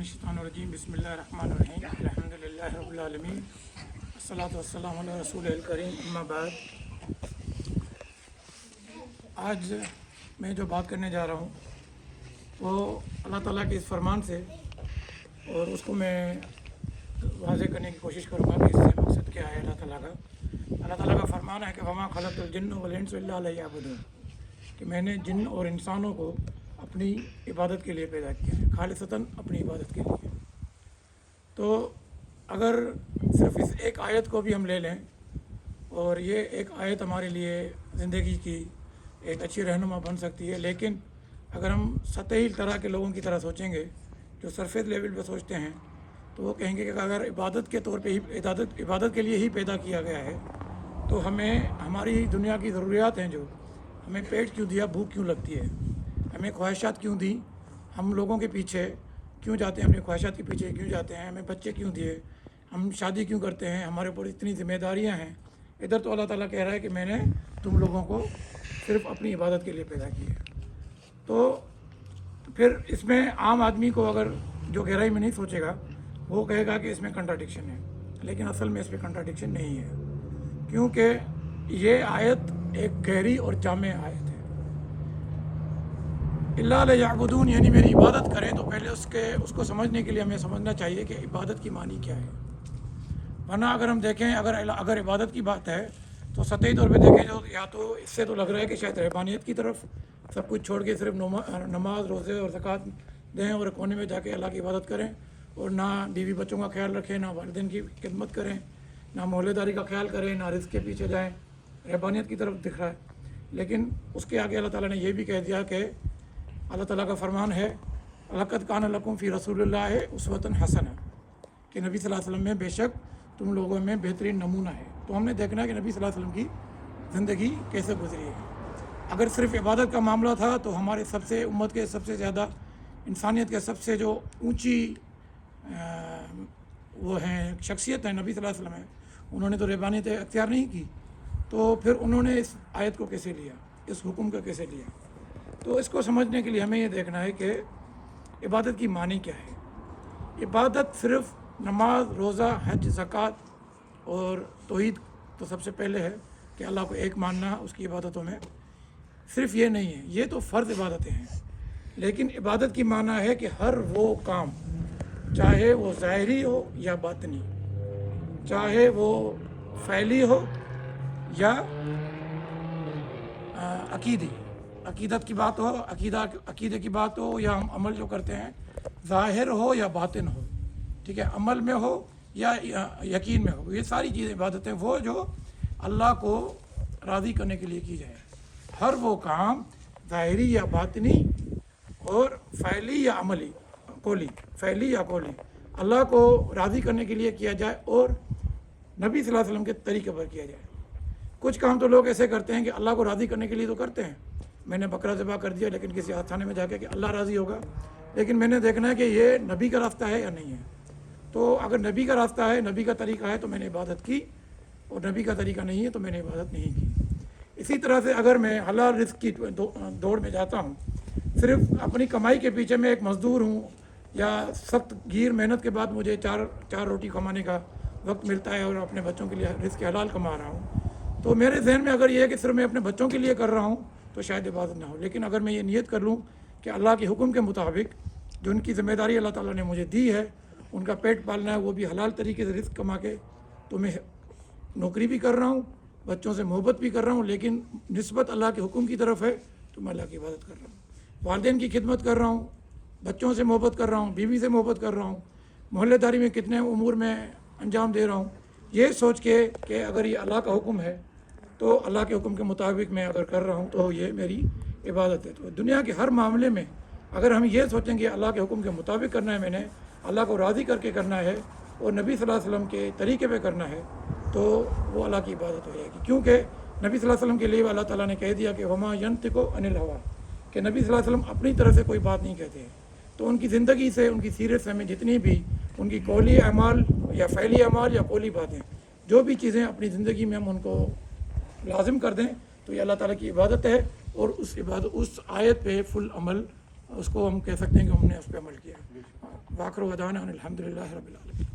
الشیطانالرجیم بسم اللہ الرحمن الرحیم الحمدللہ رب العالمین الصلاۃ والسلام علی رسول الکریم اما بعد۔ آج میں جو بات کرنے جا رہا ہوں وہ اللہ تعالیٰ کے اس فرمان سے اور اس کو میں واضح کرنے کی کوشش کروں گا کہ اس سے مقصد کیا ہے اللہ تعالیٰ کا فرمان ہے کہ وما خلقت الجن والانس الا لیعبدون، کہ میں نے جن اور انسانوں کو اپنی عبادت کے لیے پیدا کیا ہے، خالصتاً اپنی عبادت کے لیے۔ تو اگر صرف اس ایک آیت کو بھی ہم لے لیں اور یہ ایک آیت ہمارے لیے زندگی کی ایک اچھی رہنما بن سکتی ہے، لیکن اگر ہم سطحی طرح کے لوگوں کی طرح سوچیں گے جو سرفیس لیول پہ سوچتے ہیں تو وہ کہیں گے کہ اگر عبادت کے طور پہ ہی عبادت کے لیے ہی پیدا کیا گیا ہے تو ہمیں ہماری دنیا کی ضروریات ہیں، جو ہمیں پیٹ کیوں دیا، بھوک کیوں لگتی ہے، ہمیں خواہشات کیوں دی، ہم لوگوں کے پیچھے کیوں جاتے ہیں، اپنی خواہشات کے پیچھے کیوں جاتے ہیں، ہمیں بچے کیوں دیے، ہم شادی کیوں کرتے ہیں، ہمارے اوپر اتنی ذمہ داریاں ہیں۔ ادھر تو اللہ تعالیٰ کہہ رہا ہے کہ میں نے تم لوگوں کو صرف اپنی عبادت کے لیے پیدا کیا ہے۔ تو پھر اس میں عام آدمی کو اگر جو گہرائی میں نہیں سوچے گا وہ کہے گا کہ اس میں کنٹراڈکشن ہے، لیکن اصل میں اس میں کنٹراڈکشن نہیں ہے، کیونکہ یہ آیت ایک گہری اور جامع آیت ہے۔ اللہ لیعبدون یعنی میری عبادت کریں، تو پہلے اس کو سمجھنے کے لیے ہمیں سمجھنا چاہیے کہ عبادت کی معنی کیا ہے۔ ورنہ اگر ہم دیکھیں اگر عبادت کی بات ہے تو سطحی طور پہ دیکھیں تو یا تو اس سے تو لگ رہا ہے کہ شاید رہبانیت کی طرف سب کچھ چھوڑ کے صرف نماز، روزے اور زکوٰۃ دیں اور کونے میں جا کے اللہ کی عبادت کریں اور نہ بیوی بچوں کا خیال رکھیں، نہ والدین کی خدمت کریں، نہ محلے داری کا خیال کریں، نہ رزق کے پیچھے جائیں، رہبانیت کی طرف دکھ رہا ہے۔ لیکن اس کے آگے اللہ تعالیٰ نے یہ بھی کہہ دیا کہ اللہ تعالیٰ کا فرمان ہے لقد کان لکم فی رسول اللہ اسوۃ حسنہ، کہ نبی صلی اللہ علیہ وسلم میں بے شک تم لوگوں میں بہترین نمونہ ہے۔ تو ہم نے دیکھنا ہے کہ نبی صلی اللہ علیہ وسلم کی زندگی کیسے گزری ہے۔ اگر صرف عبادت کا معاملہ تھا تو ہمارے سب سے امت کے سب سے زیادہ، انسانیت کے سب سے جو اونچی وہ ہیں شخصیت ہیں، نبی صلی اللہ علیہ وسلم ہیں، انہوں نے تو رہبانیت اختیار نہیں کی، تو پھر انہوں نے اس آیت کو کیسے لیا، اس حکم کو کیسے لیا؟ تو اس کو سمجھنے کے لیے ہمیں یہ دیکھنا ہے کہ عبادت کی معنی کیا ہے۔ عبادت صرف نماز، روزہ، حج، زکوٰۃ اور توحید تو سب سے پہلے ہے کہ اللہ کو ایک ماننا اس کی عبادتوں میں، صرف یہ نہیں ہے، یہ تو فرض عبادتیں ہیں، لیکن عبادت کی معنی ہے کہ ہر وہ کام، چاہے وہ ظاہری ہو یا باطنی، چاہے وہ فعلی ہو یا عقیدت کی بات ہو، عقیدے کی بات ہو، یا ہم عمل جو کرتے ہیں ظاہر ہو یا باطن ہو، ٹھیک ہے، عمل میں ہو یا یقین میں ہو، یہ ساری چیزیں عبادتیں وہ جو اللہ کو راضی کرنے کے لیے کی جائے۔ ہر وہ کام ظاہری یا باطنی اور فعلی یا عملی، فعلی یا قولی، اللہ کو راضی کرنے کے لیے کیا جائے اور نبی صلی اللہ علیہ وسلم کے طریقے پر کیا جائے۔ کچھ کام تو لوگ ایسے کرتے ہیں کہ اللہ کو راضی کرنے کے لیے تو کرتے ہیں، میں نے بکرا ذبح کر دیا لیکن کسی آستانے میں جا کے کہ اللہ راضی ہوگا، لیکن میں نے دیکھنا ہے کہ یہ نبی کا راستہ ہے یا نہیں ہے۔ تو اگر نبی کا راستہ ہے، نبی کا طریقہ ہے تو میں نے عبادت کی، اور نبی کا طریقہ نہیں ہے تو میں نے عبادت نہیں کی۔ اسی طرح سے اگر میں حلال رزق کی دوڑ میں جاتا ہوں، صرف اپنی کمائی کے پیچھے میں ایک مزدور ہوں، یا سخت گیر محنت کے بعد مجھے چار روٹی کمانے کا وقت ملتا ہے اور اپنے بچوں کے لیے رزق حلال کما رہا ہوں، تو میرے ذہن میں اگر یہ ہے کہ صرف میں اپنے بچوں کے لیے کر رہا ہوں تو شاید عبادت نہ ہو۔ لیکن اگر میں یہ نیت کر لوں کہ اللہ کے حکم کے مطابق جو ان کی ذمہ داری اللہ تعالیٰ نے مجھے دی ہے، ان کا پیٹ پالنا ہے، وہ بھی حلال طریقے سے رزق کما کے، تو میں نوکری بھی کر رہا ہوں، بچوں سے محبت بھی کر رہا ہوں، لیکن نسبت اللہ کے حکم کی طرف ہے تو میں اللہ کی عبادت کر رہا ہوں، والدین کی خدمت کر رہا ہوں، بچوں سے محبت کر رہا ہوں، بیوی سے محبت کر رہا ہوں، محلے داری میں کتنے امور میں انجام دے رہا ہوں، یہ سوچ کے کہ اگر یہ اللہ کا حکم ہے تو اللہ کے حکم کے مطابق میں اگر کر رہا ہوں تو یہ میری عبادت ہے۔ تو دنیا کے ہر معاملے میں اگر ہم یہ سوچیں کہ اللہ کے حکم کے مطابق کرنا ہے، میں نے اللہ کو راضی کر کے کرنا ہے اور نبی صلی اللہ علیہ وسلم کے طریقے پہ کرنا ہے، تو وہ اللہ کی عبادت ہو جائے گی، کیونکہ نبی صلی اللہ علیہ وسلم کے لیے اللہ تعالیٰ نے کہہ دیا کہ وما ینطق عن الہویٰ، کہ نبی صلی اللہ علیہ وسلم اپنی طرف سے کوئی بات نہیں کہتے ہیں۔ تو ان کی زندگی سے، ان کی سیرت سے ہمیں جتنی بھی ان کی قولی اعمال یا فعلی اعمال یا قولی باتیں، جو بھی چیزیں اپنی زندگی میں ہم ان کو لازم کر دیں تو یہ اللہ تعالیٰ کی عبادت ہے، اور اس آیت پہ فل عمل، اس کو ہم کہہ سکتے ہیں کہ ہم نے اس پہ عمل کیا۔ واخر دعوانا الحمدللہ رب العالمین.